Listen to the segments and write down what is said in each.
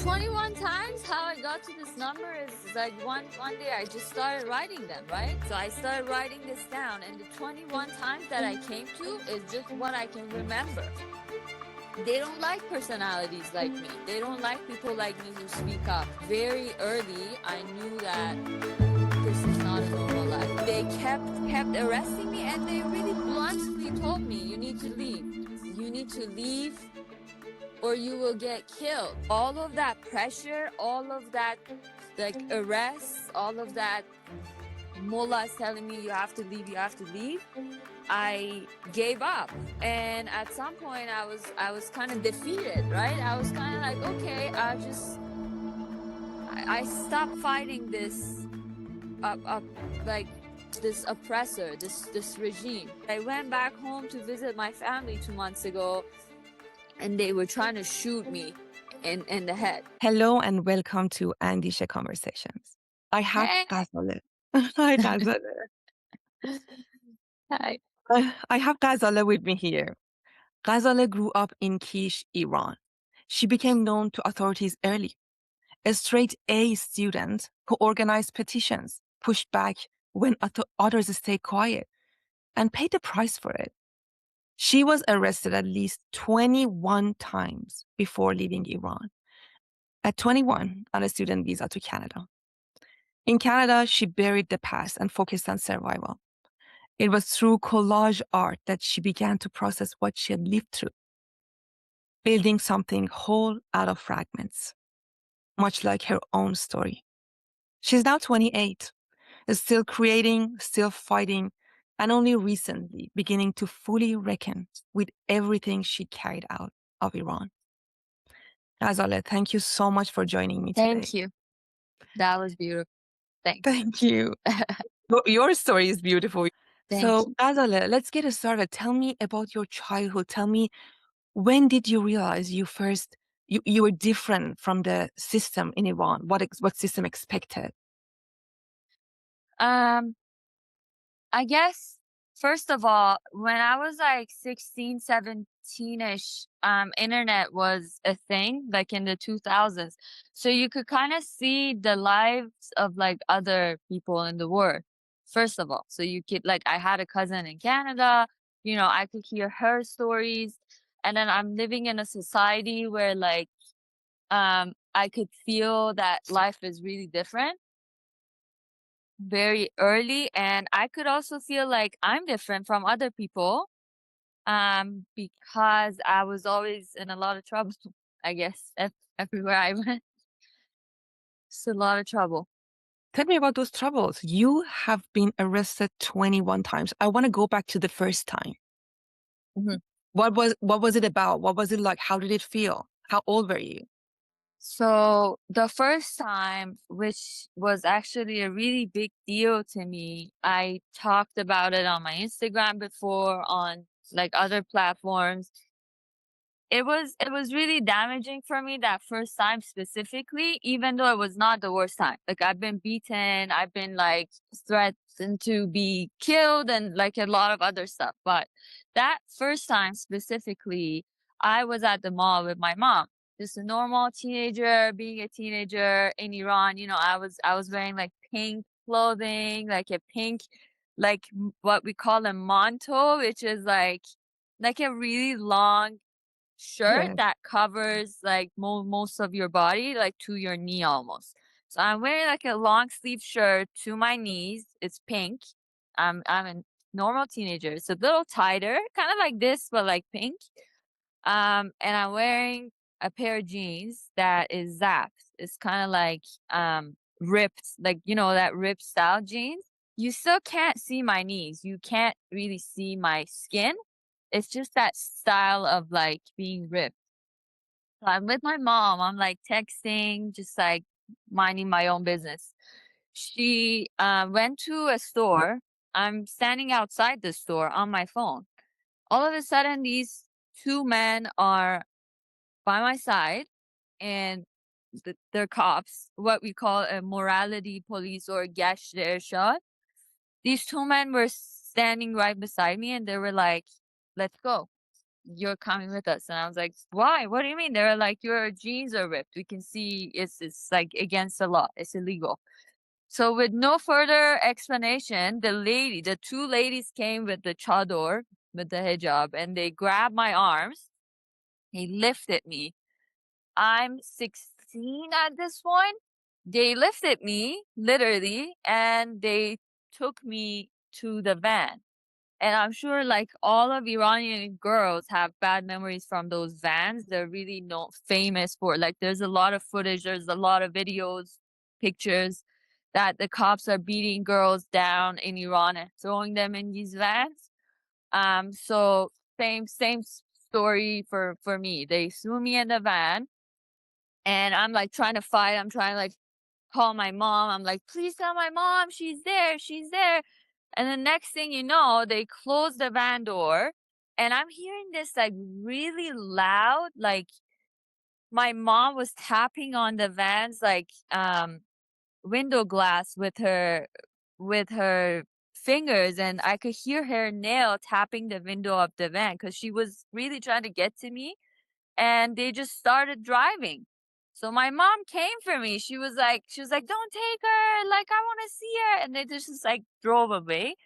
21 times, how I got to this number is like one day I just started writing them, right? So I started writing this down, and the 21 times that I came to is just what I can remember. They don't like personalities like me. They don't like people like me who speak up. Very early, I knew that this is not a normal life. They kept arresting me, and they really bluntly told me, you need to leave. You need to leave or you will get killed. All of that pressure, all of that like arrests, all of that mullahs telling me you have to leave, I gave up. And at some point I was kind of defeated, right? I was kind of like, okay, I stopped fighting this like this oppressor, this regime. I went back home to visit my family 2 months ago, and they were trying to shoot me in the head. Hello and welcome to Andishe Conversations. I have Hey. Ghazaleh. Hi, Ghazaleh. Hi. I have Ghazaleh with me here. Ghazaleh grew up in Kish, Iran. She became known to authorities early. A straight A student who organized petitions, pushed back when others stayed quiet, and paid the price for it. She was arrested at least 21 times before leaving Iran. At 21, on a student visa to Canada. In Canada, she buried the past and focused on survival. It was through collage art that she began to process what she had lived through, building something whole out of fragments, much like her own story. She's now 28, is still creating, still fighting, and only recently beginning to fully reckon with everything she carried out of Iran. Ghazaleh, thank you so much for joining me today. Thank you. That was beautiful. Thanks. Thank you. Your story is beautiful. So, Ghazaleh, let's get started. Tell me about your childhood. Tell me, when did you realize you were different from the system in Iran? What system expected? I guess, first of all, when I was like 16, 17-ish, internet was a thing, like in the 2000s. So you could kind of see the lives of like other people in the world, first of all. So you could, like, I had a cousin in Canada, I could hear her stories. And then I'm living in a society where like, I could feel that life is really different very early, and I could also feel like I'm different from other people because I was always in a lot of trouble. I guess everywhere I went, it's a lot of trouble. Tell me about those troubles. You have been arrested 21 times. I want to go back to the first time. Mm-hmm. What was it about? What was it like? How did it feel? How old were you? So the first time, which was actually a really big deal to me, I talked about it on my Instagram before, on like other platforms. It was really damaging for me that first time specifically, even though it was not the worst time. Like, I've been beaten, I've been like threatened to be killed and like a lot of other stuff. But that first time specifically, I was at the mall with my mom. Just a normal teenager, being a teenager in Iran, I was wearing like pink clothing, like a pink, like what we call a manto, which is like a really long shirt Yes. that covers like most of your body, like to your knee almost. So I'm wearing like a long sleeve shirt to my knees. It's pink. I'm a normal teenager. It's a little tighter, kind of like this, but like pink. And I'm wearing a pair of jeans that is zapped. It's kind of like ripped, like that ripped style jeans. You still can't see my knees. You can't really see my skin. It's just that style of like being ripped. So I'm with my mom. I'm like texting, just like minding my own business. She went to a store. I'm standing outside the store on my phone. All of a sudden, these two men are by my side, and they're cops, what we call a morality police or gash shot. These two men were standing right beside me, and they were like, "Let's go." you're coming with us." And I was like, "Why? What do you mean?" They were like, "Your jeans are ripped. We can see it's like against the law. It's illegal." So with no further explanation, the two ladies came with the chador, with the hijab, and they grabbed my arms. They lifted me. I'm 16 at this point. They lifted me, literally, and they took me to the van. And I'm sure like all of Iranian girls have bad memories from those vans. They're really not famous for like there's a lot of footage, there's a lot of videos, pictures that the cops are beating girls down in Iran and throwing them in these vans. So same story for me. They threw me in the van and I'm like trying to fight. I'm trying to like call my mom. I'm like, please tell my mom she's there, she's there. And the next thing you know, they close the van door and I'm hearing this like really loud, like my mom was tapping on the van's like window glass with her fingers and I could hear her nail tapping the window of the van because she was really trying to get to me and they just started driving. So my mom came for me. She was like, "Don't take her. Like I want to see her." And they just like drove away.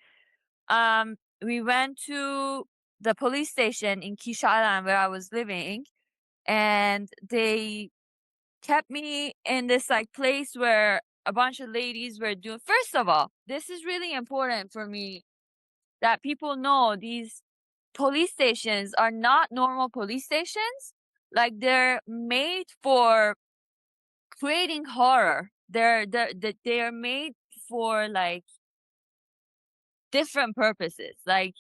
We went to the police station in Kisharan where I was living, and they kept me in this like place where a bunch of ladies were doing. First of all, this is really important for me that people know these police stations are not normal police stations. Like they're made for creating horror. They are made for like different purposes, like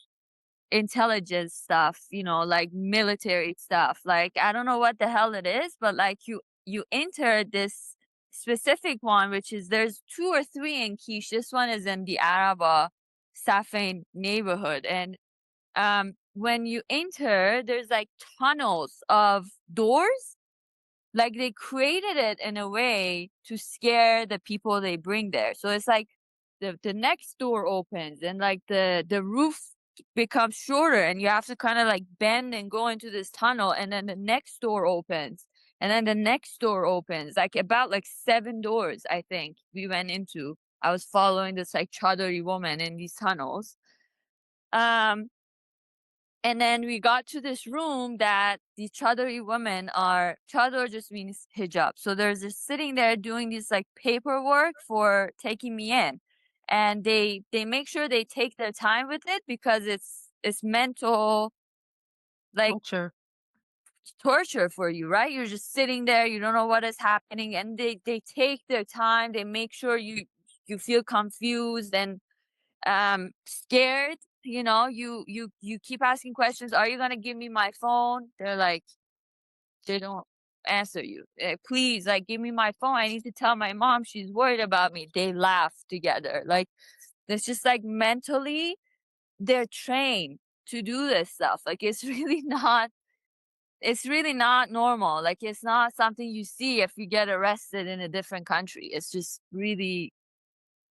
intelligence stuff, like military stuff. Like I don't know what the hell it is, but like you enter this specific one, which is there's two or three in Quiche. This one is in the Araba Safin neighborhood, and when you enter, there's like tunnels of doors. Like they created it in a way to scare the people they bring there. So it's like the next door opens and like the roof becomes shorter and you have to kind of like bend and go into this tunnel and then the next door opens and then the next door opens. Like about like 7 doors, I think we went into. I was following this like chadori woman in these tunnels. Um and then we got to this room that these Chadori women are, Chador just means hijab. So they're just sitting there doing this like paperwork for taking me in. And they make sure they take their time with it because it's mental like Culture. torture for you, right? You're just sitting there, you don't know what is happening, and they take their time, they make sure you feel confused and scared. You keep asking questions. Are you gonna give me my phone? They're like, they don't answer you. Please, like, give me my phone. I need to tell my mom she's worried about me. They laugh together. Like, it's just like mentally, they're trained to do this stuff. Like, it's really not normal. Like, it's not something you see if you get arrested in a different country. It's just really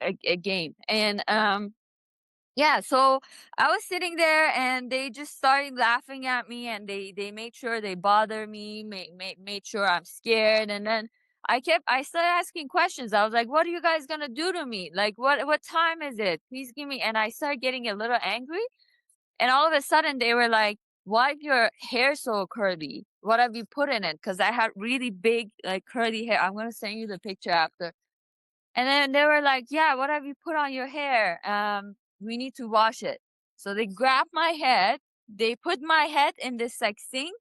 a game. And yeah, so I was sitting there and they just started laughing at me and they made sure they bother me, made sure I'm scared, and then I started asking questions. I was like, "What are you guys gonna do to me? Like what time is it? Please give me." And I started getting a little angry, and all of a sudden they were like, "Why is your hair so curly? What have you put in it?" Because I had really big like curly hair. I'm gonna send you the picture after. And then they were like, "Yeah, what have you put on your hair? We need to wash it." So they grabbed my head, they put my head in this like sink,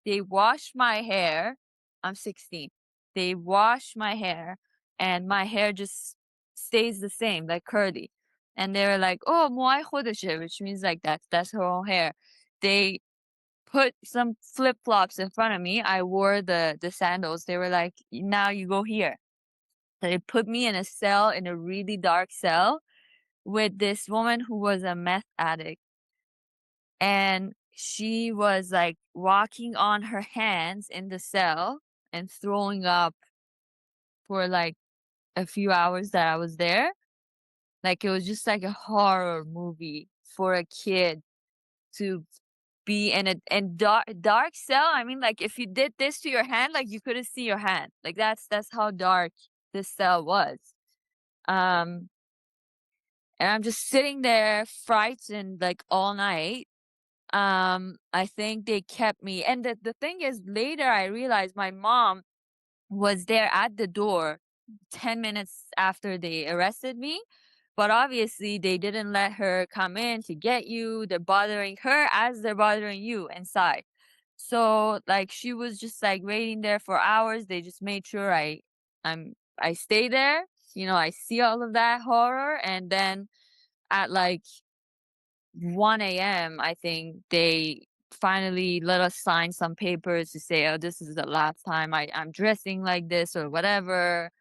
they wash my hair. I'm 16. They wash my hair and my hair just stays the same, like curly. And they were like, "Oh, moai khodeshe," which means like that's her own hair. They put some flip-flops in front of me. I wore the sandals. They were like, "Now you go here." They put me in a cell, in a really dark cell with this woman who was a meth addict. And she was like walking on her hands in the cell and throwing up for like a few hours that I was there. Like it was just like a horror movie for a kid to be in a dark cell. I mean, like if you did this to your hand, like you couldn't see your hand. Like that's how dark this cell was. Um, and I'm just sitting there frightened like all night. I think they kept me, and the thing is, later I realized my mom was there at the door 10 minutes after they arrested me. But obviously, they didn't let her come in to get you. They're bothering her as they're bothering you inside. So, like, she was just like waiting there for hours. They just made sure I stay there. I see all of that horror, and then at like 1 a.m., I think they finally let us sign some papers to say, "Oh, this is the last time I'm dressing like this or whatever."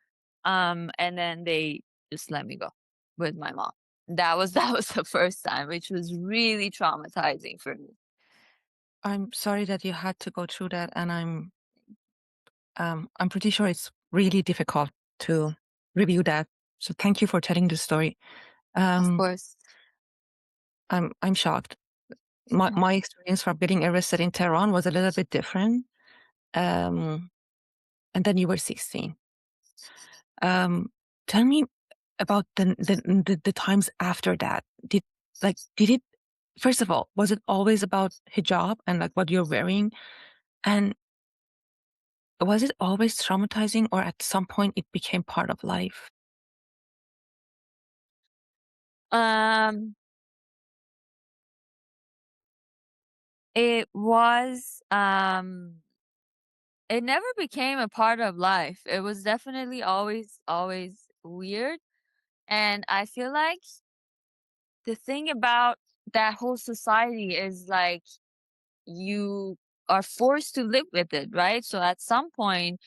And then they just let me go with my mom. That was the first time, which was really traumatizing for me. I'm sorry that you had to go through that, and I'm pretty sure it's really difficult to review that. So thank you for telling the story. Of Um, course. I'm shocked. My Yeah. my experience from getting arrested in Tehran was a little bit different. Um, and then you were 16. Um, Tell me about the times after that. Did it, first of all, was it always about hijab and like what you're wearing? And was it always traumatizing, or at some point it became part of life? Um, it was, it never became a part of life. It was definitely always weird. And I feel like the thing about that whole society is like you are forced to live with it, right? So at some point,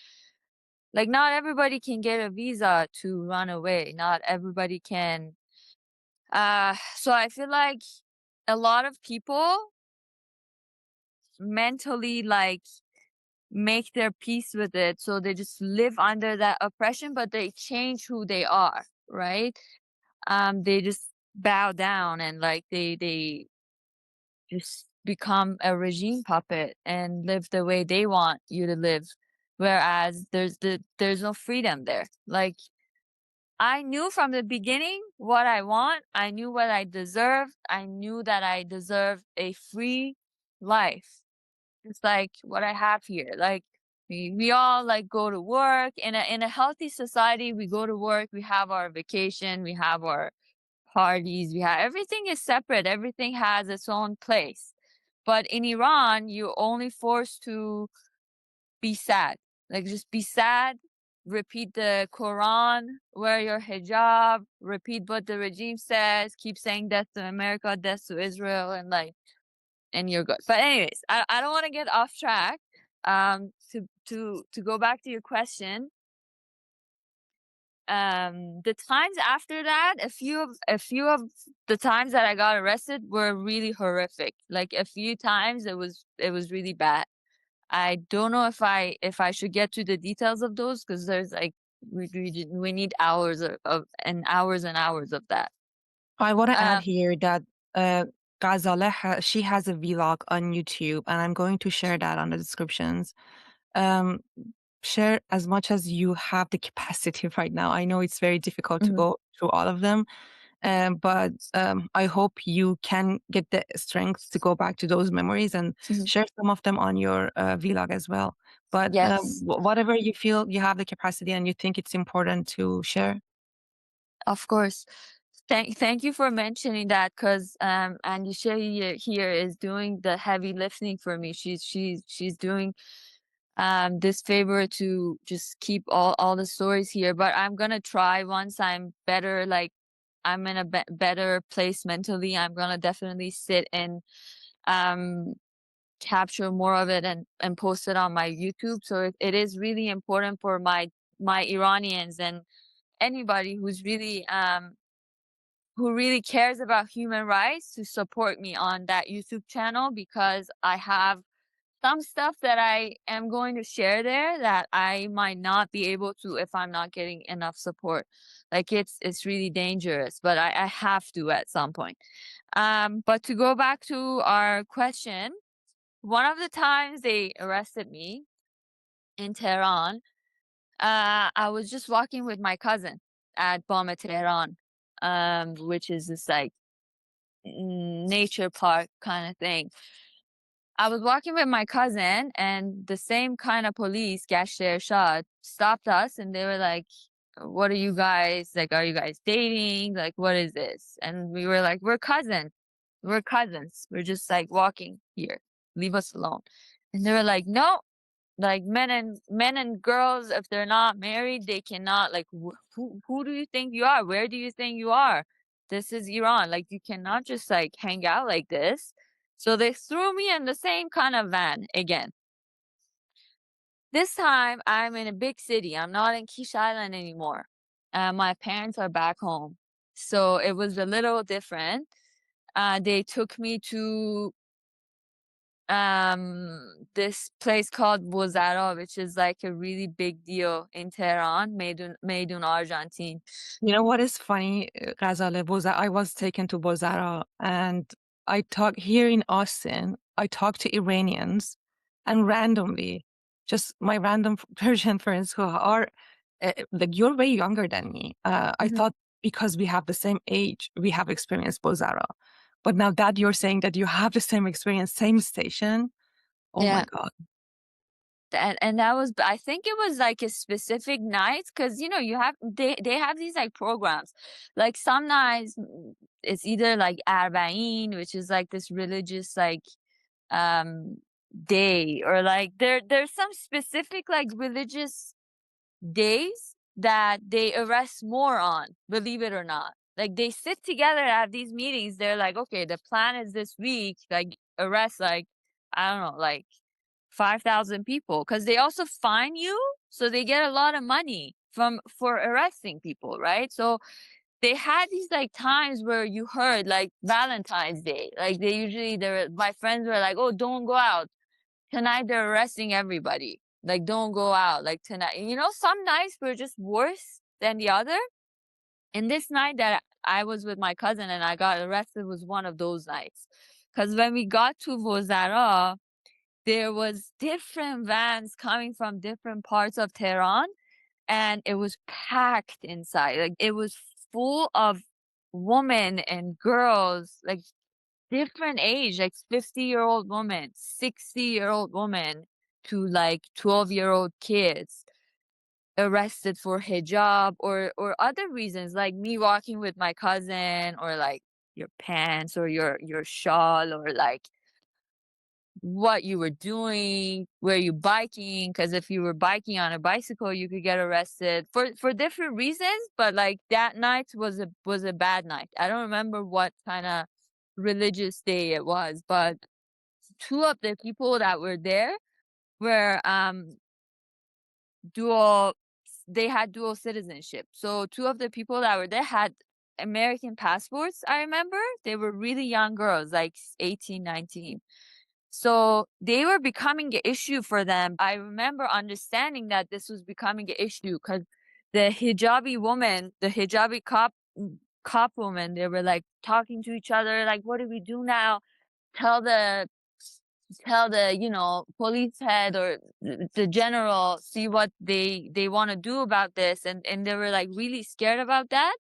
like not everybody can get a visa to run away. Not everybody can. So I feel like a lot of people mentally like make their peace with it. So they just live under that oppression, but they change who they are, right? They just bow down and like they just become a regime puppet and live the way they want you to live. Whereas there's no freedom there. Like I knew from the beginning what I want. I knew what I deserved. I knew that I deserved a free life. It's like what I have here. Like we all like go to work in a healthy society. We go to work. We have our vacation. We have our parties. We have everything is separate. Everything has its own place. But in Iran, you're only forced to be sad. Like just be sad, repeat the Quran, wear your hijab, repeat what the regime says, keep saying death to America, death to Israel, and like and you're good. But anyways, I don't want to get off track. To go back to your question, the times after that, a few of the times that I got arrested were really horrific. Like a few times it was really bad. I don't know if I should get to the details of those because there's like we need hours of and hours of that. I want to add Um, here that uh, Ghazaleh, she has a vlog on YouTube, and I'm going to share that on the descriptions. Um, Share as much as you have the capacity right now. I know it's very difficult to mhm, go through all of them, but I hope you can get the strength to go back to those memories and mhm. share some of them on your vlog as well. But Yes, whatever you feel you have the capacity and you think it's important to share. of course. Thank you for mentioning that because Andishe here is doing the heavy lifting for me. She's doing this favor to just keep all the stories here. But I'm gonna try once I'm better, like I'm in a better place mentally. I'm gonna definitely sit and um capture more of it and post it on my YouTube. So it is really important for my Iranians and anybody who really cares about human rights to support me on that YouTube channel because I have some stuff that I am going to share there that I might not be able to if I'm not getting enough support. Like it's really dangerous, but I have to at some point. But to go back to our question, one of the times they arrested me in Tehran, I was just walking with my cousin at Bama Tehran, which is this like nature park kind of thing. I was walking with my cousin, and the same kind of police, Gashter Shah, stopped us, and they were like, "What are you guys like? Are you guys dating? Like, what is this?" And we were like, "We're cousins. We're cousins. We're just like walking here. Leave us alone." And they were like, "No, like men and girls, if they're not married, they cannot like who do you think you are? Where do you think you are? This is Iran. Like you cannot just like hang out like this." So they threw me in the same kind of van again. This time I'm in a big city. I'm not in Kish Island anymore. My parents are back home. So it was a little different. They took me to this place called Bozara, which is like a really big deal in Tehran, Meidun Argentine. You know what is funny, Ghazaleh? I was taken to Bozara, and I talk here in Austin. I talk to Iranians, and randomly, just my random Persian friends who are like you're way younger than me. I Mhm. thought because we have the same age, we have experienced Bozara, but now that you're saying that you have the same experience, same station, oh my Yeah. God. And that was, I think it was like a specific night, because you have they have these like programs. Like some nights it's either like Arbaeen, which is like this religious like um day, or like there's some specific like religious days that they arrest more on, believe it or not. Like they sit together at these meetings, they're like, okay, the plan is this week, like arrest like, I don't know, like 5,000 people, because they also fine you, so they get a lot of money for arresting people, right? So they had these like times where you heard like Valentine's Day, like my friends were like, oh, don't go out tonight, they're arresting everybody. Like, don't go out. Like tonight, some nights were just worse than the other. And this night that I was with my cousin and I got arrested was one of those nights. Because when we got to Vozara, there was different vans coming from different parts of Tehran, and it was packed inside. Like it was full of women and girls, like different age, like 50-year-old woman, 60-year-old woman, to like 12-year-old kids arrested for hijab or other reasons, like me walking with my cousin, or like your pants or your shawl, or like what you were doing, were you biking? Because if you were biking on a bicycle, you could get arrested for different reasons. But like that night was a bad night. I don't remember what kind of religious day it was, but two of the people that were there were dual they had dual citizenship. So two of the people that were there had American passports. I remember they were really young girls, like 18, 19. So they were becoming an issue for them. I remember understanding that this was becoming an issue because the hijabi cop woman, they were like talking to each other, like, what do we do now? Tell the police head or the general, see what they want to do about this, and they were like really scared about that.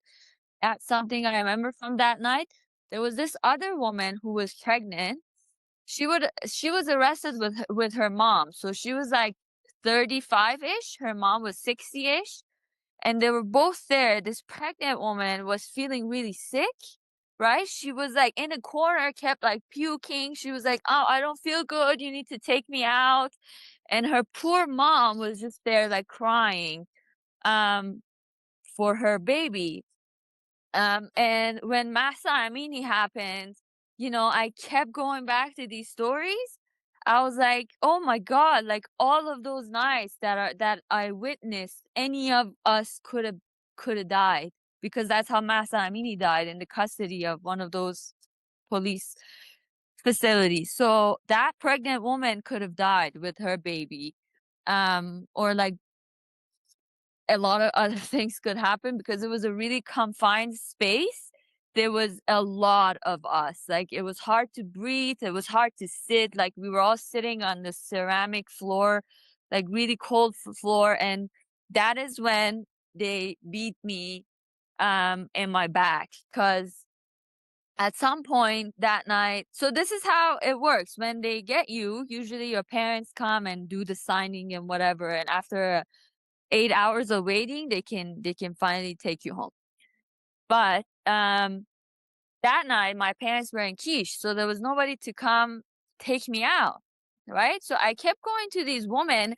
That's something I remember from that night. There was this other woman who was pregnant. She was arrested with her mom. So she was like 35-ish. Her mom was 60-ish. And they were both there. This pregnant woman was feeling really sick, right? She was like in a corner, kept like puking. She was like, "Oh, I don't feel good. You need to take me out." And her poor mom was just there like crying um for her baby. And when Masa Amini happened, I kept going back to these stories. I was like, oh my God, like all of those nights that I witnessed, any of us could have died, because that's how Masa Amini died, in the custody of one of those police facilities. So that pregnant woman could have died with her baby. Or like a lot of other things could happen, because it was a really confined space. there was a lot of us. Like, it was hard to breathe, it was hard to sit, like, we were all sitting on the ceramic floor, like, really cold floor, and that is when they beat me, in my back. Cause at some point that night, so this is how it works. When they get you, usually your parents come and do the signing and whatever, and after 8 hours of waiting, they can finally take you home. But, that night, my parents were in Quiche, so there was nobody to come take me out, right? So I kept going to these women.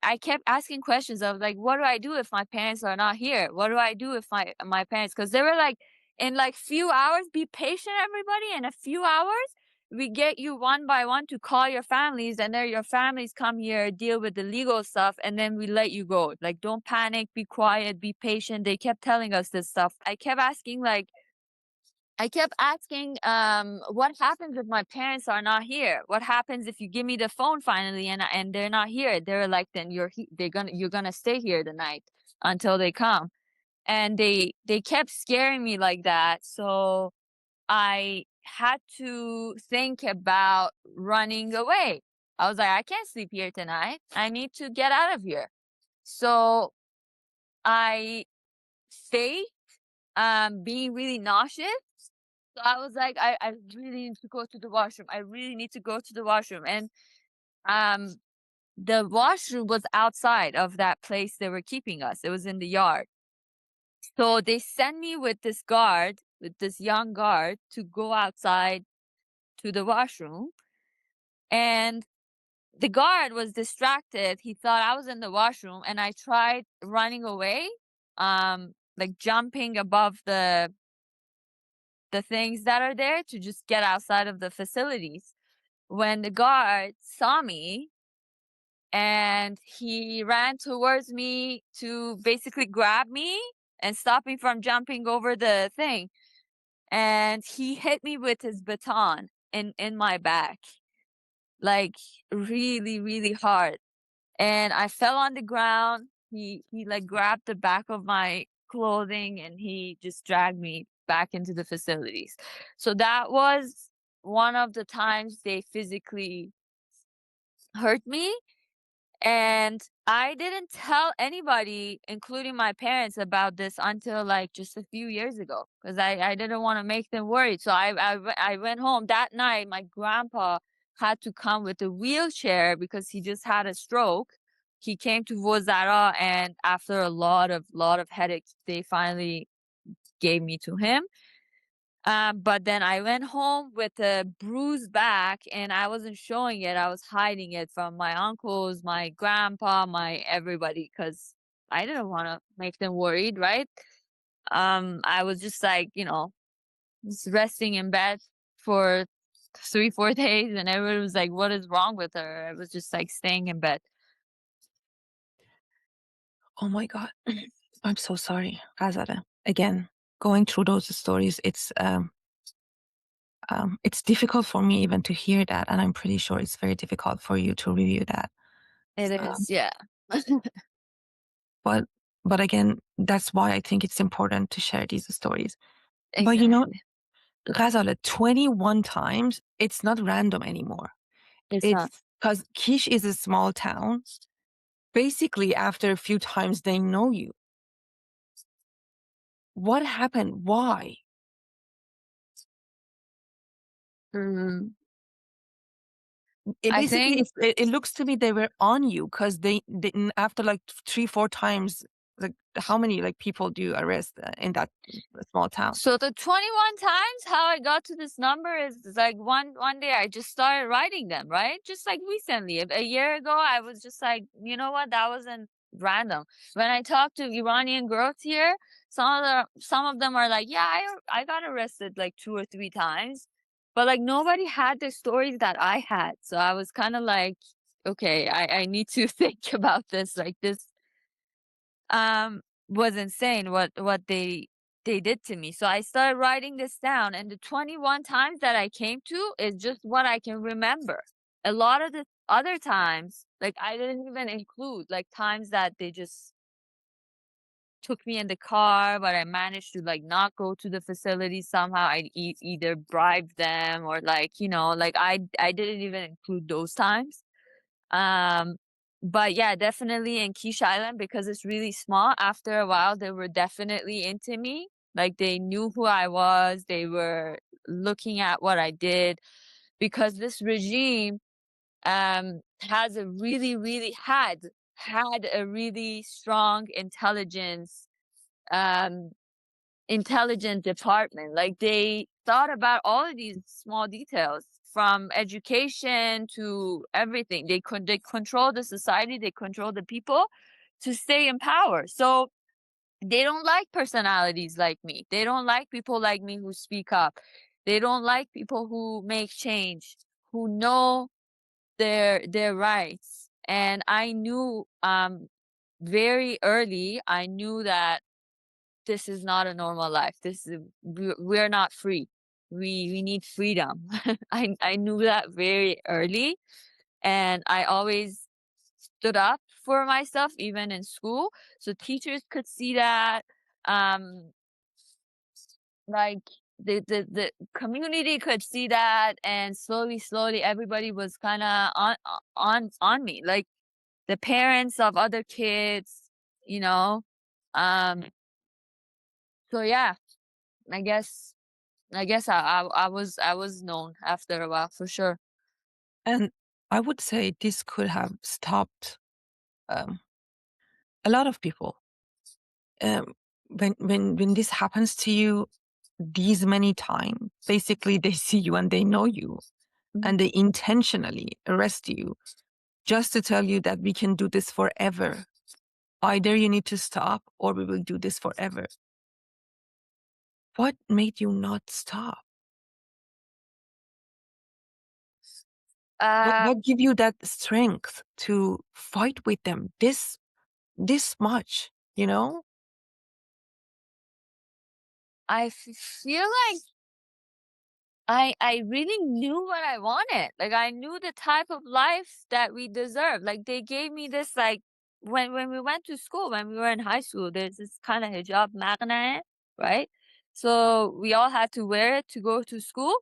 I kept asking questions of like, what do I do if my parents are not here? What do I do if my parents? Because they were like, in like few hours, be patient, everybody. In a few hours, we get you one by one to call your families, and then your families come here, deal with the legal stuff, and then we let you go. Like, don't panic, be quiet, be patient. They kept telling us this stuff. I kept asking, what happens if my parents are not here? What happens if you give me the phone finally and they're not here? They're like, then you're gonna stay here the night until they come. And they kept scaring me like that. So I had to think about running away. I was like, I can't sleep here tonight. I need to get out of here. So I stayed, being really nauseous. So I was like, I really need to go to the washroom. I really need to go to the washroom. And um the washroom was outside of that place they were keeping us. It was in the yard. So they sent me with this guard, with this young guard, to go outside to the washroom. And the guard was distracted. He thought I was in the washroom, and I tried running away, like jumping above the things that are there to just get outside of the facilities. When the guard saw me, and he ran towards me to basically grab me and stop me from jumping over the thing. And he hit me with his baton in my back, like really, really hard. And I fell on the ground. He like grabbed the back of my clothing and he just dragged me back into the facilities. So that was one of the times they physically hurt me. And I didn't tell anybody, including my parents, about this until like just a few years ago because I didn't want to make them worried. So I went home that night. My grandpa had to come with a wheelchair because he just had a stroke. He came to Vozara, and after a lot of headaches, they finally gave me to him. But then I went home with a bruised back and I wasn't showing it. I was hiding it from my uncles, my grandpa, my everybody, because I didn't want to make them worried, right? I was just like, just resting in bed for 3, 4 days, and everyone was like, "What is wrong with her?" I was just like staying in bed. Oh my God. I'm so sorry, Ghazaleh. Again, going through those stories, it's difficult for me even to hear that, and I'm pretty sure it's very difficult for you to review that. It Um, is, yeah. but but again, that's why I think it's important to share these stories. But Exactly. Ghazaleh, 21 times, it's not random anymore. It's not. It's because Kish is a small town. Basically, after a few times, they know you. What happened? Why? Mm, It I basically, think it looks to me they were on you because they didn't, after like 3, 4 times, like how many like people do you arrest in that small town? so. The 21 times how I got to this number is like one day I just started writing them, right? Just like recently, a year ago, I was just like, you know what, that wasn't random. When I talk to Iranian girls here, some of them are like, yeah, I got arrested like 2 or 3 times, but like nobody had the stories that I had. So I was kind of like, okay, I need to think about this. Like this um was insane what they did to me. So I started writing this down, and the 21 times that I came to is just what I can remember. A lot of the other times, like I didn't even include like times that they just took me in the car, but I managed to like not go to the facility somehow. I either bribed them or like, like I didn't even include those times. Um, but yeah, definitely in Quiche Island because it's really small. After a while, they were definitely into me. Like they knew who I was. They were looking at what I did because this regime has a really, really had a really strong um intelligent department. Like they thought about all of these small details from education to everything. They control the society, they control the people to stay in power. So they don't like personalities like me. They don't like people like me who speak up. They don't like people who make change, who know their rights. And I knew very early, I knew that this is not a normal life. This is we're not free. We need freedom. I knew that very early, and I always stood up for myself, even in school. So teachers could see that. Um, like the community could see that, and slowly, everybody was kind of on me. Like the parents of other kids, you know. Um, so yeah, I guess I was known after a while for sure. And I would say this could have stopped um, a lot of people. Um, when this happens to you these many times, basically they see you and they know you, Mhm. and they intentionally arrest you just to tell you that we can do this forever. Either you need to stop or we will do this forever. What made you not stop? What Uh, what give you that strength to fight with them this much, you know? feel like I really knew what I wanted. Like I knew the type of life that we deserve. Like they gave me this like when we went to school, when we were in high school, there's this kind of hijab magna, right? So we all had to wear it to go to school.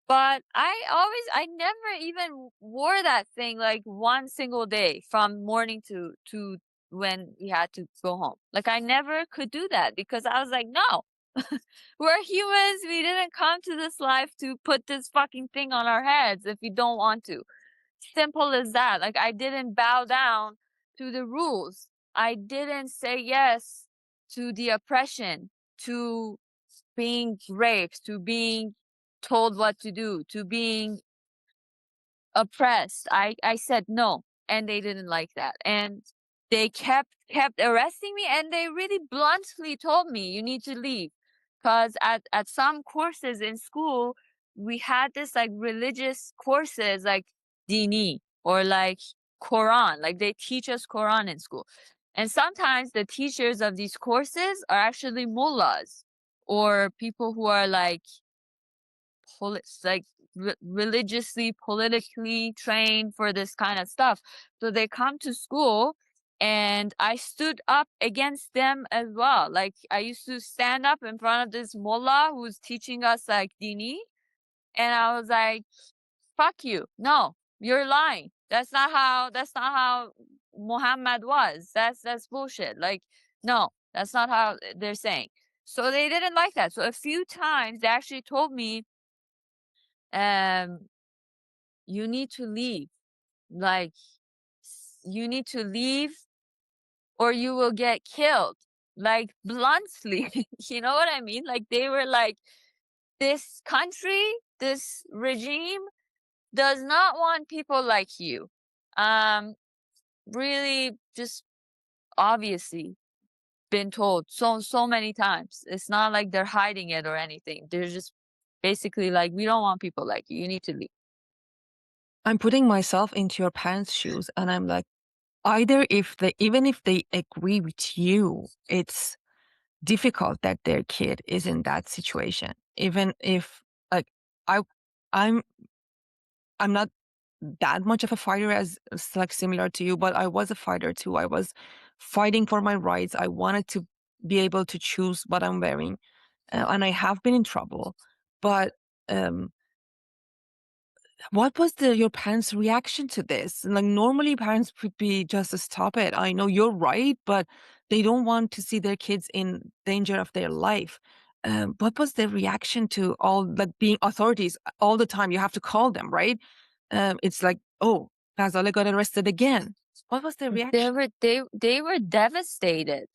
But I never even wore that thing like one single day from morning to when we had to go home. Like I never could do that because I was like, no, we're humans. We didn't come to this life to put this fucking thing on our heads if we don't want to. Simple as that. Like I didn't bow down to the rules. I didn't say yes to the oppression, to being raped, to being told what to do, to being oppressed. I said no, and they didn't like that. And they kept arresting me, and they really bluntly told me you need to leave. Cause at some courses in school, we had this like religious courses like dini or like Quran. Like they teach us Quran in school. And sometimes the teachers of these courses are actually mullahs or people who are like like religiously, politically trained for this kind of stuff. So they come to school and I stood up against them as well. Like I used to stand up in front of this mullah who's teaching us like dini, and I was like, fuck you. No, you're lying. That's not how Muhammad was. That's bullshit. Like, no, that's not how they're saying. So they didn't like that. So a few times they actually told me, um, you need to leave. Like, you need to leave or you will get killed. Like, bluntly. You know what I mean? Like, they were like, this country, this regime does not want people like you. Um, really just obviously been told so many times. It's not like they're hiding it or anything. They're just basically like, we don't want people like you. You need to leave. I'm putting myself into your parents' shoes and I'm like, either if they even if they agree with you, it's difficult that their kid is in that situation. Even if like I I'm I'm not that much of a fighter like similar to you, but I was a fighter too. I was fighting for my rights. I wanted to be able to choose what I'm wearing, and I have been in trouble. But um, what was your parents' reaction to this? Like normally parents would be just stop it. I know you're right, but they don't want to see their kids in danger of their life. What was their reaction to all like being authorities all the time? You have to call them, right? It's like, oh, Ghazaleh got arrested again. What was their They reaction? were they were devastated.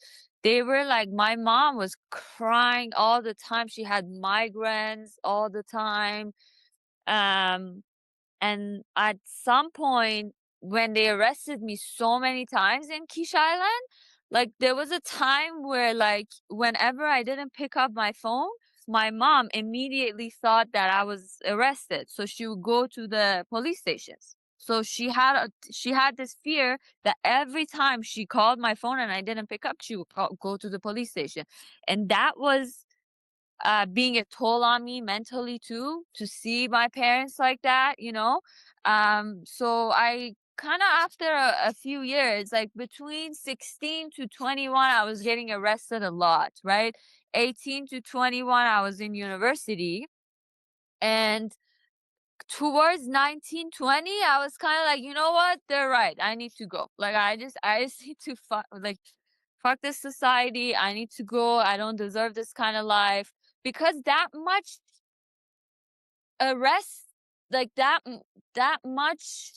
They were like, my mom was crying all the time. She had migraines all the time. Um, and at some point, when they arrested me so many times in Kish Island, like there was a time where like whenever I didn't pick up my phone, my mom immediately thought that I was arrested. So she would go to the police stations. So she had this fear that every time she called my phone and I didn't pick up, she would go to the police station. And that was being a toll on me mentally too, to see my parents like that, you know? So I kind of after a few years, like between 16 to 21, I was getting arrested a lot, right? 18 to 21, I was in university. And towards 19, 20, I was kind of like, you know what? They're right. I need to go. Like, I just need to fuck this society. I need to go. I don't deserve this kind of life because that much arrest, like that much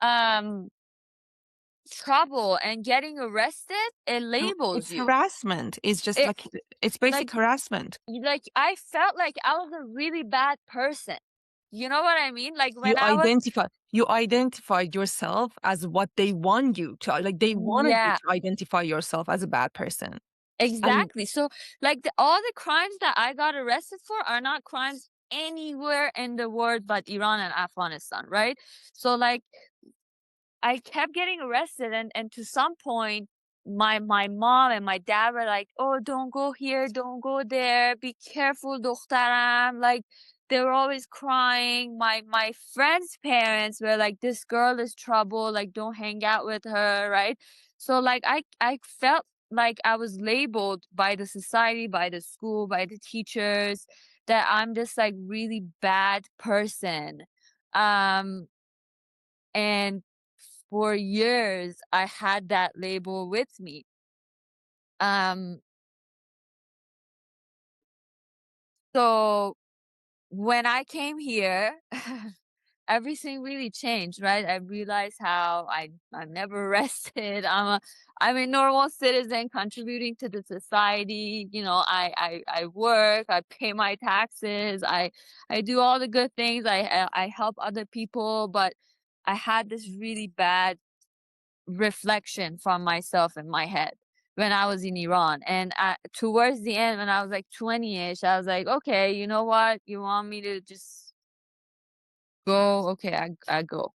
um trouble and getting arrested, it labels It's you. harassment. It's just It like it's like basic harassment. like I felt like I was a really bad person. You know what I mean? Like You when I was identified yourself as what they want you to, like they wanted you yeah, to identify yourself as a bad person. And exactly. So like all the crimes that I got arrested for are not crimes anywhere in the world but Iran and Afghanistan, right? So like I kept getting arrested and to some point my mom and my dad were like, "Oh, don't go here, don't go there. Be careful, دخترم." Like they were always crying. My friends' parents were like, "This girl is trouble, like don't hang out with her," right? So like I felt like I was labeled by the society, by the school, by the teachers that I'm this like really bad person. Um and for years, I had that label with me. Um, so when I came here, everything really changed, right? I realized how I'm never arrested. I'm a normal citizen contributing to the society. You know, I work, I pay my taxes, I do all the good things. I help other people, but I had this really bad reflection from myself in my head when I was in Iran. And towards the end, when I was like 20-ish, I was like, okay, you know what? You want me to just go? Okay, I go.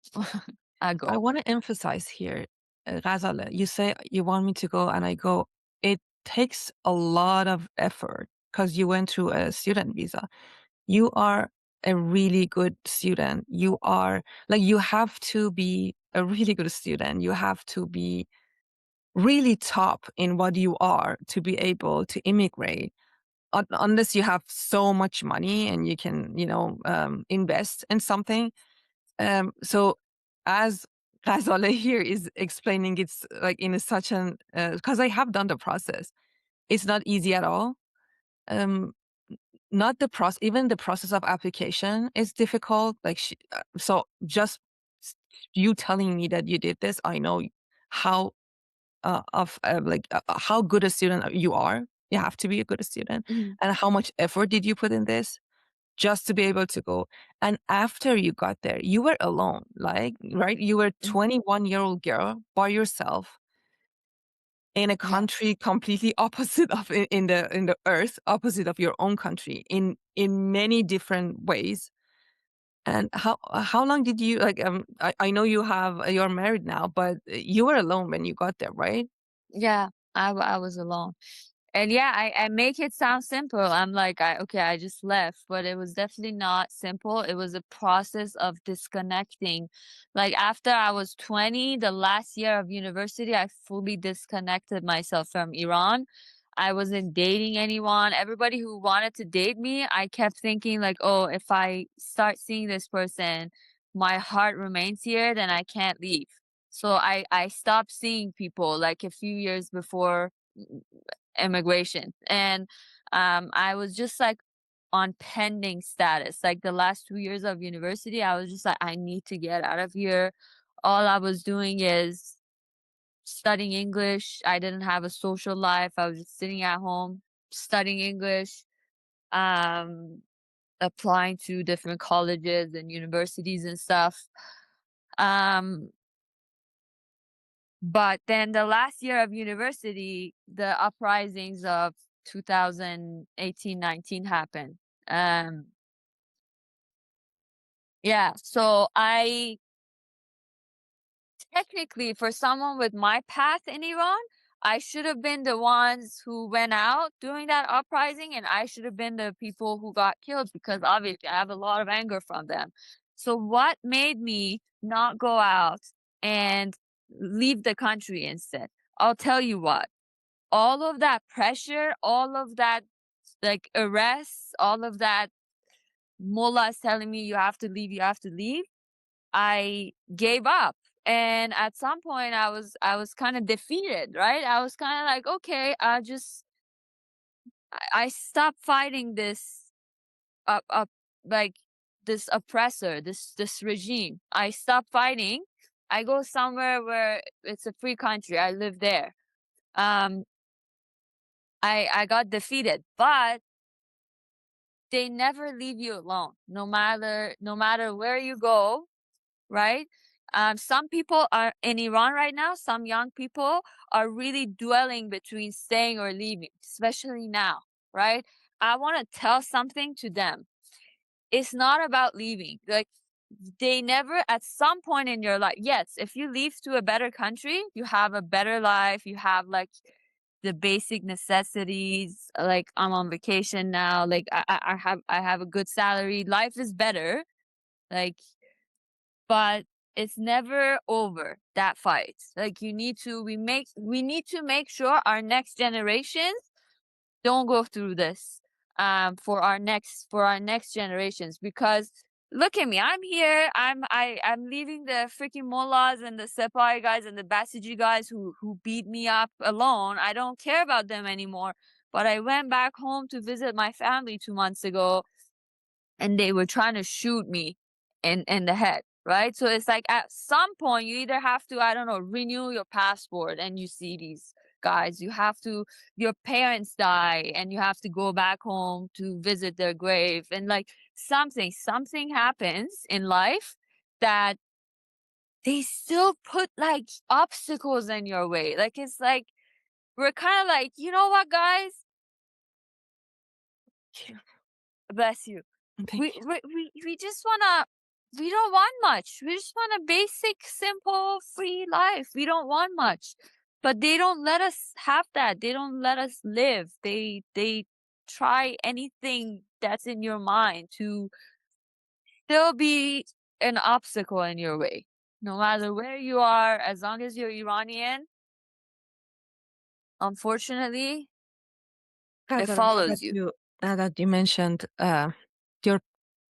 I I go. want to emphasize here, Ghazaleh, you say you want me to go and I go. It takes a lot of effort because you went through a student visa. You are a really good student. You are like, you have to be a really good student. You have to be really top in what you are to be able to immigrate. Unless you have so much money and you can, invest in something. So as Ghazaleh here is explaining, it's like in such an, because I have done the process. It's not easy at all. Um, Not the process, even the process of application is difficult. Like, so just you telling me that you did this, I know how how good a student you are. You have to be a good student, Mhm. and how much effort did you put in this just to be able to go? And after you got there, you were alone, like, right? You were Mm. 21-year-old girl by yourself in a Yeah. country completely opposite of in the earth, opposite of your own country in many different ways. And how long did you like? I know you're married now, but you were alone when you got there, right? Yeah. I was alone. And yeah, I make it sound simple. I'm like, okay, I just left, but it was definitely not simple. It was a process of disconnecting. Like after I was 20, the last year of university, I fully disconnected myself from Iran. I wasn't dating anyone. Everybody who wanted to date me, I kept thinking like, oh, if I start seeing this person, my heart remains here, then I can't leave. So I stopped seeing people like a few years before immigration. And I was just like on pending status. Like the last 2 years of university, I was just like, I need to get out of here. All I was doing is studying English. I didn't have a social life. I was just sitting at home studying English, um, applying to different colleges and universities and stuff. Um, but then the last year of university, the uprisings of 2018-19 happened. Um, yeah, so I technically, for someone with my path in Iran, I should have been the ones who went out during that uprising, and I should have been the people who got killed because obviously I have a lot of anger from them. So, what made me not go out and leave the country instead? I'll tell you what, all of that pressure, all of that like arrests, all of that mullahs telling me you have to leave. I gave up. And at some point I was kind of defeated, right? I was kind of like, okay, I stopped fighting this up like this oppressor, this regime. I stopped fighting. I go somewhere where it's a free country. I live there. Um I got defeated, but they never leave you alone. No matter where you go, right? Some people are in Iran right now, some young people are really dwelling between staying or leaving, especially now, right? I want to tell something to them. It's not about leaving. Like, they never, at some point in your life, yes, if you leave to a better country, you have a better life, you have like the basic necessities, like I'm on vacation now, like I have a good salary, life is better, like, but it's never over, that fight. Like, we need to make sure our next generations don't go through this, for our next generations, because look at me, I'm here, I'm leaving the freaking mullahs and the sepai guys and the basiji guys who beat me up alone. I don't care about them anymore. But I went back home to visit my family 2 months ago, and they were trying to shoot me in the head, right? So it's like at some point you either have to, I don't know, renew your passport and you see these guys. You have to, your parents die and you have to go back home to visit their grave, and like something happens in life that they still put like obstacles in your way. Like, it's like we're kind of like, you know what, guys? Bless you. Thank We just wanna, we don't want much. We just want a basic, simple, free life. We don't want much. But they don't let us have that. They don't let us live. They try anything that's in your mind to still be an obstacle in your way. No matter where you are, as long as you're Iranian, unfortunately, it Ghazala, follows you. that you mentioned your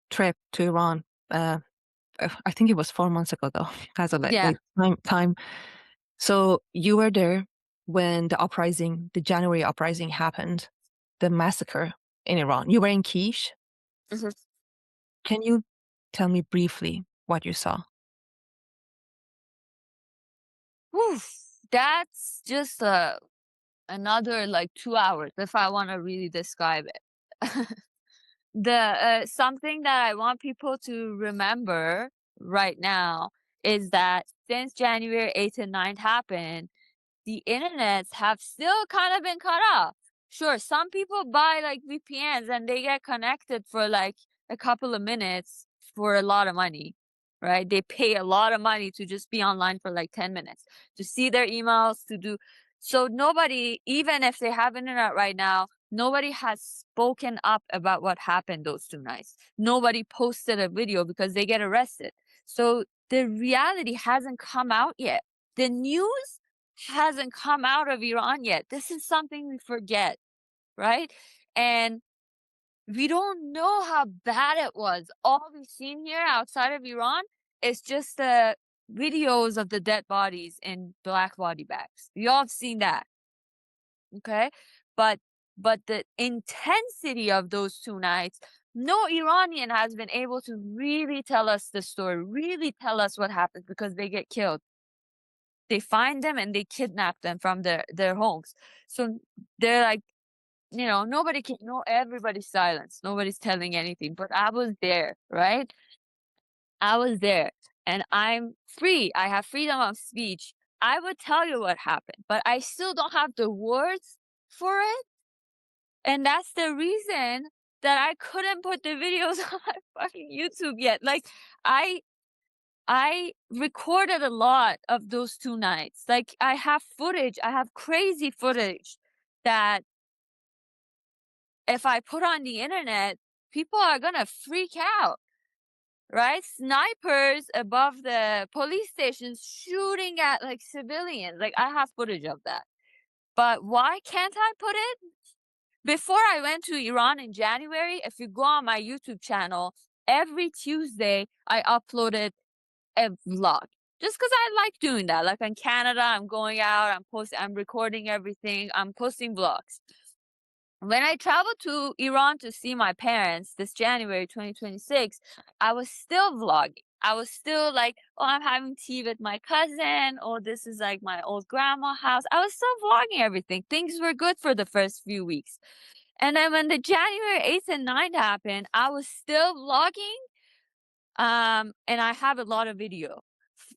trip to Iran. Uh, I think it was 4 months ago, though. Ghazala, Yeah. like time. So you were there when the uprising, the January uprising happened, the massacre in Iran. You were in Kish. Mhm. Can you tell me briefly what you saw? Whew. That's just another like 2 hours if I want to really describe it. The something that I want people to remember right now is that since January 8th and 9th happened, the internets have still kind of been cut off. Sure, some people buy like VPNs and they get connected for like a couple of minutes for a lot of money, right? They pay a lot of money to just be online for like 10 minutes, to see their emails, to do. So nobody, even if they have internet right now, nobody has spoken up about what happened those 2 nights. Nobody posted a video because they get arrested. So the reality hasn't come out yet. The news hasn't come out of Iran yet. This is something we forget, right? And we don't know how bad it was. All we've seen here outside of Iran is just the videos of the dead bodies in black body bags. We all have seen that, okay? But the intensity of those 2 nights, no Iranian has been able to really tell us the story, really tell us what happened because they get killed. They find them and they kidnap them from their homes. So they're like, nobody can no everybody's silence. Nobody's telling anything. But I was there, right? I was there and I'm free. I have freedom of speech. I would tell you what happened, but I still don't have the words for it. And that's the reason that I couldn't put the videos on my fucking YouTube yet. Like I I recorded a lot of those 2 nights. Like I have footage, I have crazy footage that if I put on the internet, people are gonna freak out, right? Snipers above the police stations shooting at like civilians. Like I have footage of that. But why can't I put it? Before I went to Iran in January, if you go on my YouTube channel, every Tuesday I uploaded a vlog. Just because I like doing that. Like in Canada, I'm going out, I'm recording everything, I'm posting vlogs. When I traveled to Iran to see my parents this January 2026, I was still vlogging. I was still like, oh, I'm having tea with my cousin. Oh, this is like my old grandma house. I was still vlogging everything. Things were good for the first few weeks. And then when the January 8th and 9th happened, I was still vlogging. And I have a lot of video.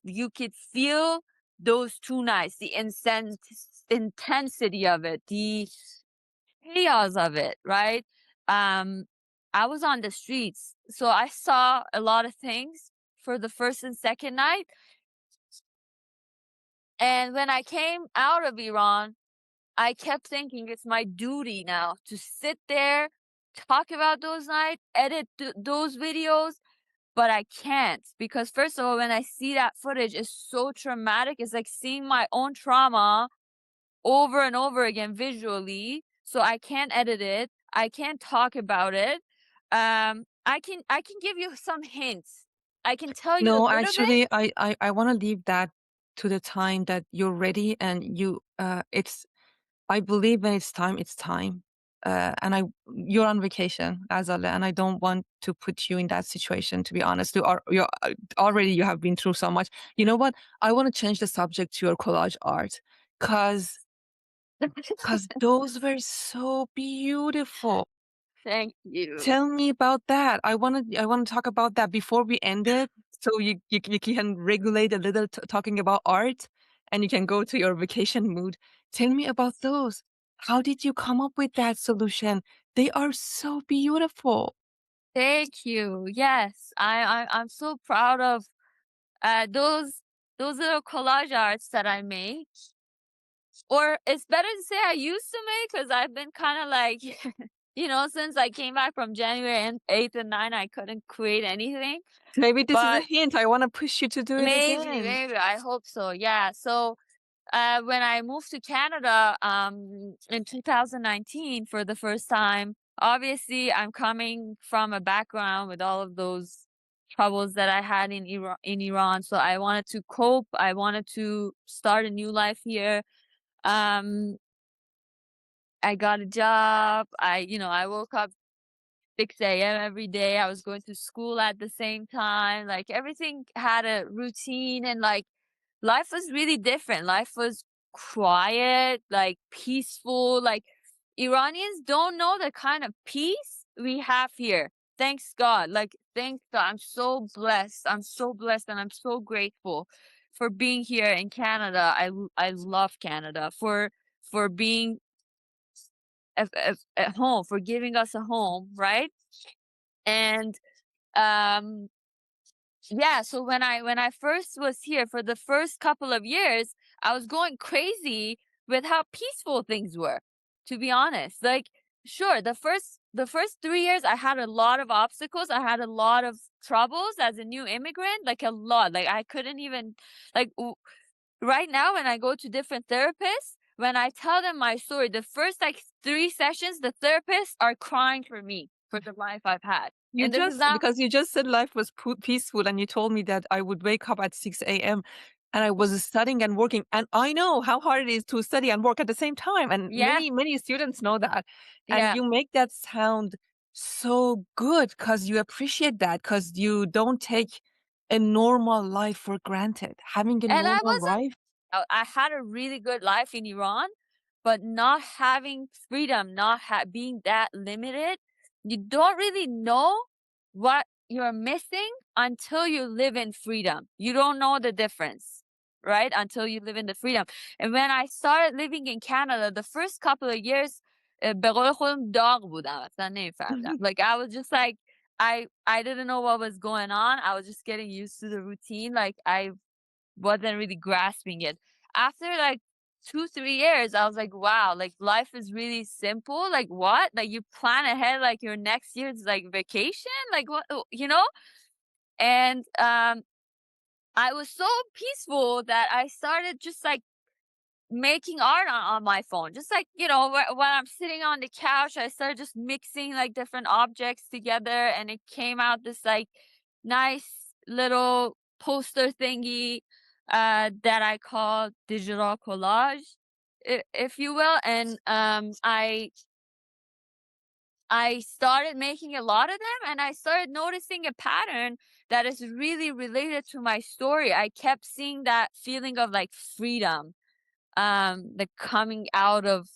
You could feel those 2 nights, the intensity of it, the chaos of it, right? Um, I was on the streets, so I saw a lot of things for the first and second night. And when I came out of Iran, I kept thinking it's my duty now to sit there, talk about those nights, edit those videos, but I can't because first of all, when I see that footage, it's so traumatic. It's like seeing my own trauma over and over again visually. So I can't edit it. I can't talk about it. I can give you some hints. I can tell you a No, little bit. actually, I want to leave that to the time that you're ready and it's, I believe when it's time, it's time. And you're on vacation, Azale, and I don't want to put you in that situation, to be honest. Already you have been through so much. You know what? I want to change the subject to your collage art because those were so beautiful. Thank you. Tell me about that. I want to talk about that before we end it, so you can regulate a little talking about art, and you can go to your vacation mood. Tell me about those. How did you come up with that solution? They are so beautiful. Thank you. Yes, I'm so proud of those little collage arts that I make. Or it's better to say I used to make because I've been kind of like, since I came back from January and 8th and 9th, I couldn't create anything. Maybe this is a But hint. I want to push you to do it again. maybe, I hope so. Yeah. So when I moved to Canada in 2019 for the first time, obviously I'm coming from a background with all of those troubles that I had in Iran. So I wanted to cope. I wanted to start a new life here. Um, I got a job. I woke up 6 a.m. every day. I was going to school at the same time. Like everything had a routine and like life was really different. Life was quiet, like peaceful. Like Iranians don't know the kind of peace we have here. Thanks God. Like thank God. I'm so blessed. I'm so blessed and I'm so grateful for being here in Canada. I love Canada for being at home, for giving us a home, right? And um yeah, so when I first was here for the first couple of years, I was going crazy with how peaceful things were, to be honest. Like sure, the first 3 years I had a lot of obstacles, I had a lot of troubles as a new immigrant, like a lot. Like I couldn't even like right now when I go to different therapists, when I tell them my story, the first like 3 sessions, the therapists are crying for me for the life I've had. You And this is just not, because you just said life was peaceful, and you told me that I would wake up at 6 a.m. and I was studying and working, and I know how hard it is to study and work at the same time, and yeah, many students know that. And yeah. you make that sound so good because you appreciate that, because you don't take a normal life for granted. Having a And I normal wasn't, life. I had a really good life in Iran, but not having freedom, not being that limited, you don't really know what you're missing until you live in freedom. You don't know the difference, right? Until you live in the freedom. And when I started living in Canada, the first couple of years, به قول خودم داغ بودم. اصلا نمی‌فهمیدم. Like I was just like, I didn't know what was going on. I was just getting used to the routine. Like I wasn't really grasping it. After like 2, 3 years, I was like, wow, like life is really simple. Like what? Like you plan ahead, like your next year's like vacation, like what, And I was so peaceful that I started just like making art on my phone. Just like, when I'm sitting on the couch, I started just mixing like different objects together and it came out this like nice little poster thingy that I call digital collage, if you will. And I started making a lot of them and I started noticing a pattern that is really related to my story. I kept seeing that feeling of like freedom, the coming out of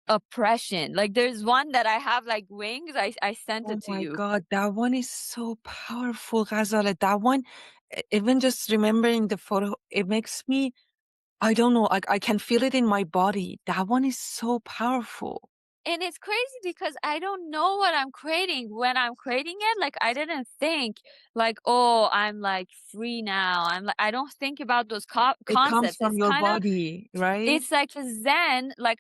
oppression. Like there's one that I have like wings. I sent Oh it to my you. God, that one is so powerful, Ghazaleh. That one, even just remembering the photo, it makes me, I don't know, I can feel it in my body. That one is so powerful. And it's crazy because I don't know what I'm creating when I'm creating it. Like I didn't think like, oh, I'm like free now. I don't think about those It comes concepts. from It's your kind of, body, right? it's like a zen. Like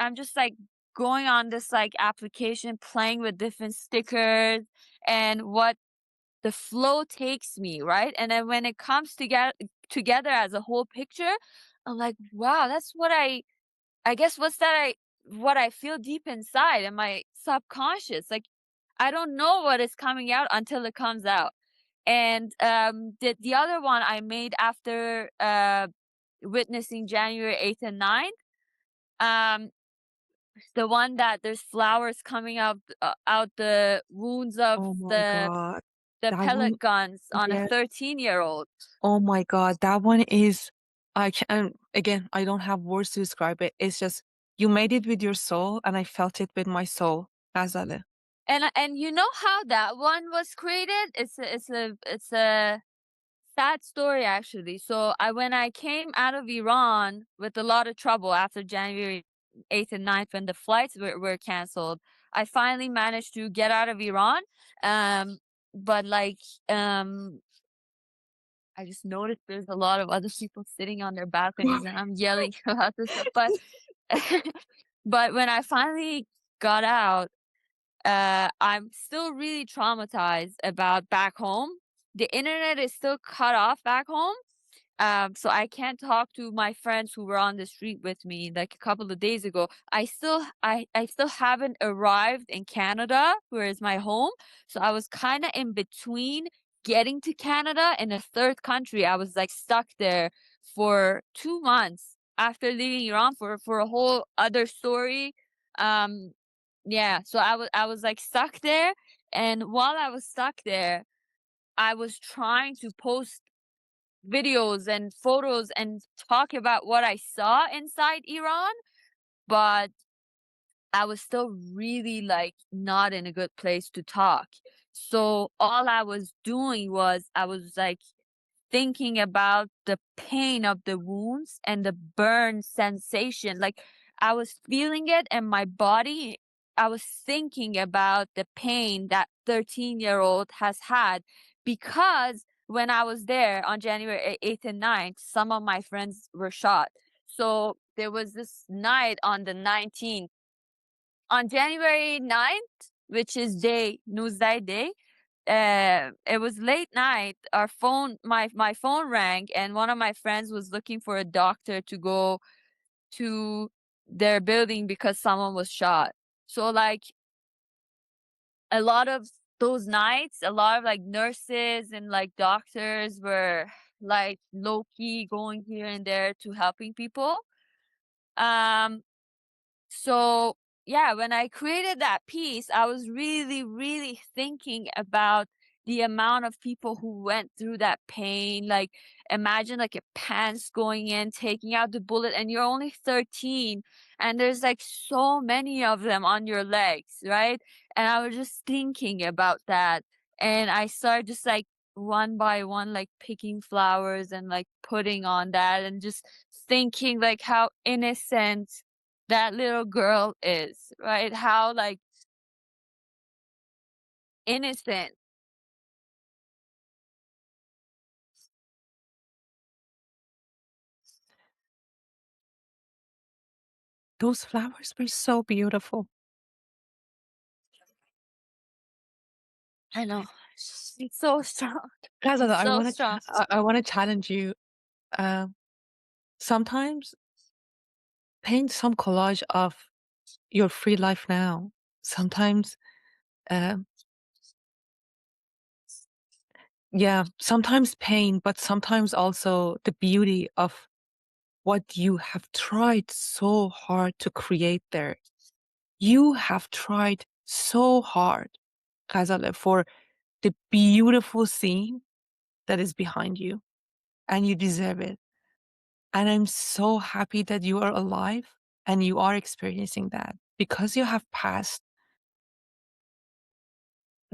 I'm just like going on this like application, playing with different stickers and what the flow takes me, right? And then when it comes together as a whole picture, I'm like, wow, that's what I guess what I feel deep inside in my subconscious. Like I don't know what is coming out until it comes out. And the other one I made after witnessing January 8th and 9th, um the one that there's flowers coming out the wounds of Oh my the God. the That one, pellet guns on a yeah. 13-year-old. Oh my God. That one is, I can, again, I don't have words to describe it. It's just, you made it with your soul, and I felt it with my soul, Ghazaleh. And you know how that one was created? It's a sad story actually. So when I came out of Iran with a lot of trouble after January 8th and 9th when the flights were canceled, I finally managed to get out of Iran. Um, but like I just noticed there's a lot of other people sitting on their balconies and I'm yelling about this stuff. But but when I finally got out, I'm still really traumatized about back home. The internet is still cut off back home. So I can't talk to my friends who were on the street with me like a couple of days ago. I still haven't arrived in Canada, where is my home. So I was kind of in between getting to Canada and a third country. I was like stuck there for 2 months after leaving Iran for a whole other story. Um, yeah, so I was like stuck there, and while I was stuck there, I was trying to post videos and photos and talk about what I saw inside Iran, but I was still really like not in a good place to talk. So all I was doing was I was like thinking about the pain of the wounds and the burn sensation. Like I was feeling it in my body. I was thinking about the pain that 13-year-old has had because when I was there on January 8th and 9th, some of my friends were shot. So there was this night on the 19th. On January 9th, which is day, Newsday Day, it was late night. My phone rang, and one of my friends was looking for a doctor to go to their building because someone was shot. So, like, a lot of those nights, a lot of, like, nurses and, like, doctors were, like, low key going here and there to helping people. Um, so, yeah, when I created that piece, I was really, really thinking about the amount of people who went through that pain. Like, imagine like a pants going in, taking out the bullet, and you're only 13, and there's like so many of them on your legs, right? And I was just thinking about that. And I started just like one by one, like picking flowers and like putting on that and just thinking like how innocent that little girl is, right? How, like, innocent. Those flowers were so beautiful. I know. It's so strong. Ghazaleh, It's so strong. I want to challenge you. Uh, Sometimes paint some collage of your free life now. Sometimes, uh, yeah, sometimes pain, but sometimes also the beauty of what you have tried so hard to create there. You have tried so hard, Ghazaleh, for the beautiful scene that is behind you, and you deserve it. And I'm so happy that you are alive and you are experiencing that because you have passed.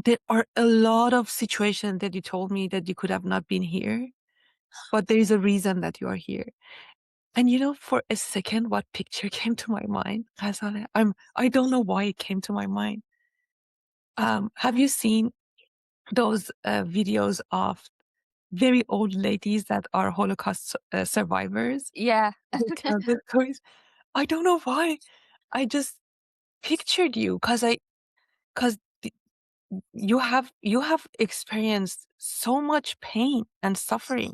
There are a lot of situations that you told me that you could have not been here, but there is a reason that you are here. And you know, for a second, what picture came to my mind, Ghazaleh? I don't know why it came to my mind. Have you seen those videos of very old ladies that are Holocaust survivors? Yeah. They tell the stories. I don't know why. I just pictured you because you have experienced so much pain and suffering,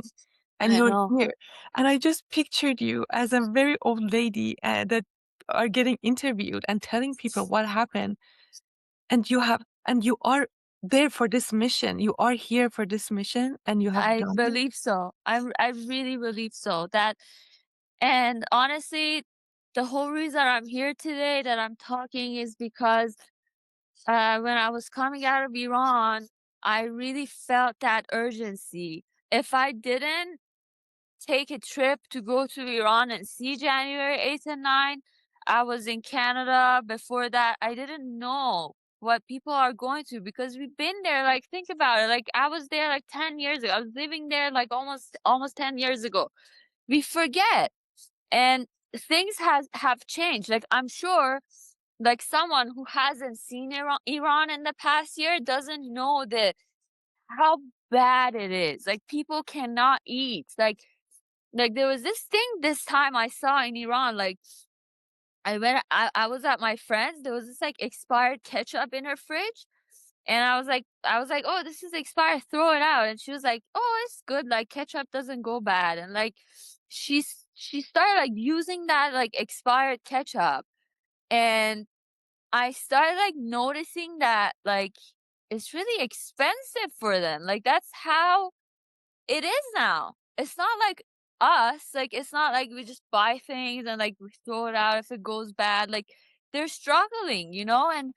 and I you're know. here, and I just pictured you as a very old lady that are getting interviewed and telling people what happened, and you are there for this mission. You are here for this mission, and you have I done it. believe so. I really believe so. That, and honestly, the whole reason I'm here today, that I'm talking, is because when I was coming out of Iran, I really felt that urgency. If I didn't take a trip to go to Iran and see January 8th and 9th, I was in Canada before that. I didn't know what people are going through because we've been there. Like, think about it. Like, I was there like 10 years ago. I was living there like almost 10 years ago. We forget. And things have changed. Like, I'm sure like someone who hasn't seen Iran in the past year doesn't know the how bad it is. Like, people cannot eat. Like, there was this thing this time I saw in Iran. Like, I was at my friend's, there was this, like, expired ketchup in her fridge, and I was like, "Oh, this is expired, throw it out." And she was like, "Oh, it's good, like, ketchup doesn't go bad." And, like, she started, like, using that, like, expired ketchup, and I started, like, noticing that, like, it's really expensive for them. Like, that's how it is now. It's not like us, like, it's not like we just buy things and, like, we throw it out if it goes bad. Like, they're struggling, and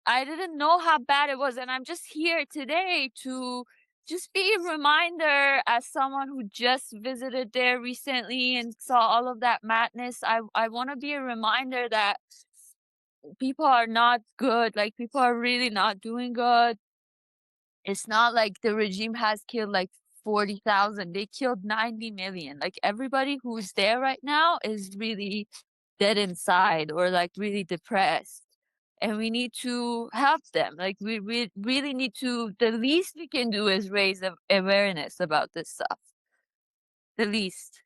I didn't know how bad it was, and I'm just here today to just be a reminder, as someone who just visited there recently and saw all of that madness. I wanna be a reminder that people are not good, like, people are really not doing good. It's not like the regime has killed like 40,000. They killed 90 million. Like, everybody who's there right now is really dead inside or like really depressed. And we need to help them. Like, we really need to, the least we can do is raise awareness about this stuff. The least.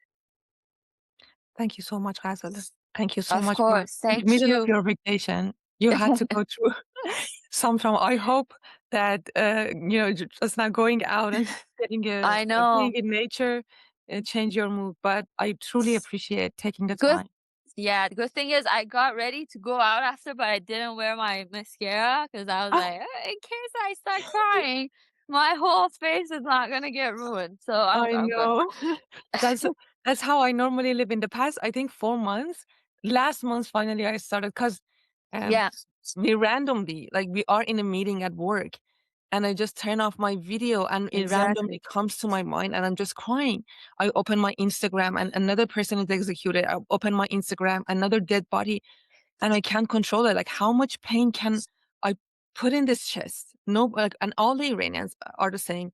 Thank you so much, Ghazaleh. Thank you so Of much for course. in the Thank middle of you. your vacation. You had to go through some trauma. I hope that, just not going out and getting I being know. in nature, change your mood, but I truly appreciate taking the Good time. Yeah, the good thing is I got ready to go out after, but I didn't wear my mascara because I was Ah, like, In case I start crying, my whole face is not gonna get ruined." So I'm I I'm good. know. That's that's how I normally live in the past, I think 4 months. Last month, finally, I started 'cause, um, Yeah, we randomly like, we are in a meeting at work, and I just turn off my video, and it randomly exactly. comes to my mind, and I'm just crying. I open my Instagram, and another person is executed. I open my Instagram, another dead body, and I can't control it. Like, how much pain can I put in this chest? No, like, and all the Iranians are the same.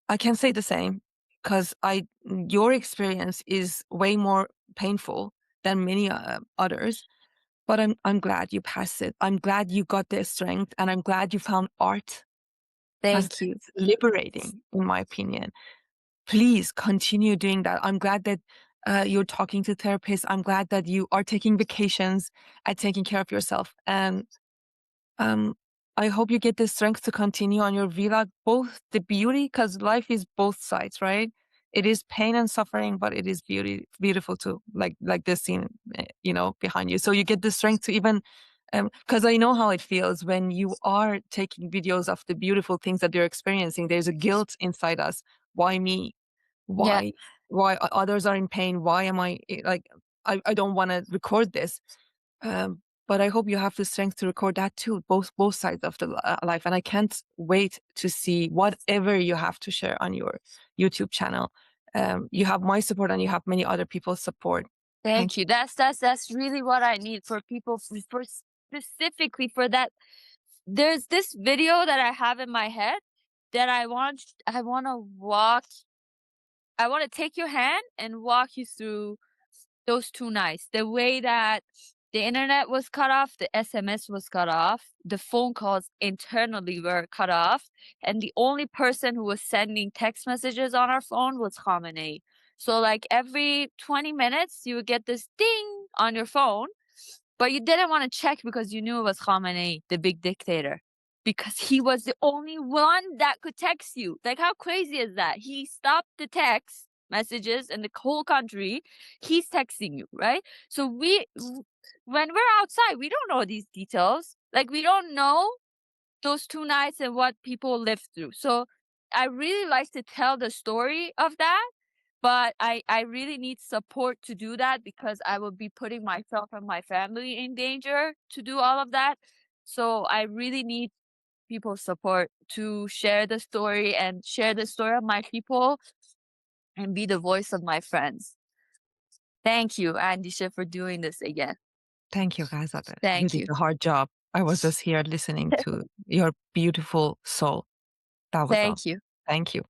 I can say the same because I your experience is way more painful than many others. But I'm glad you passed it. I'm glad you got the strength, and I'm glad you found art because Thank you. it's liberating, in my opinion. Please continue doing that. I'm glad that you're talking to therapists. I'm glad that you are taking vacations and taking care of yourself. And um, I hope you get the strength to continue on your vlog, both the beauty, because life is both sides, right? It is pain and suffering, but it is beautiful too, like this scene, behind you. So you get the strength to even, because I know how it feels when you are taking videos of the beautiful things that you're experiencing. There's a guilt inside us. Why me? Yeah. Why? Why others are in pain? Why am I like? I don't want to record this. But I hope you have the strength to record that too, both sides of the life. And I can't wait to see whatever you have to share on your YouTube channel. You have my support, and you have many other people's support. Thank Thank you. That's really what I need for people for specifically for that. There's this video that I have in my head that I want to walk I want to take your hand and walk you through those 2 nights. The way that the internet was cut off, the SMS was cut off, the phone calls internally were cut off, and the only person who was sending text messages on our phone was Khamenei. So, like, every 20 minutes, you would get this ding on your phone, but you didn't wanna check because you knew it was Khamenei, the big dictator, because he was the only one that could text you. Like, how crazy is that? He stopped the text messages in the whole country. He's texting you, right? So when we're outside, we don't know these details. Like, we don't know those 2 nights and what people lived through. So I really like to tell the story of that, but I really need support to do that because I will be putting myself and my family in danger to do all of that. So I really need people's support to share the story and share the story of my people and be the voice of my friends. Thank you, Andisha, for doing this again. thank you, Ghazaleh. You Thank did you. a hard job. I was just here listening to your beautiful soul. That was all. Thank you. Thank you.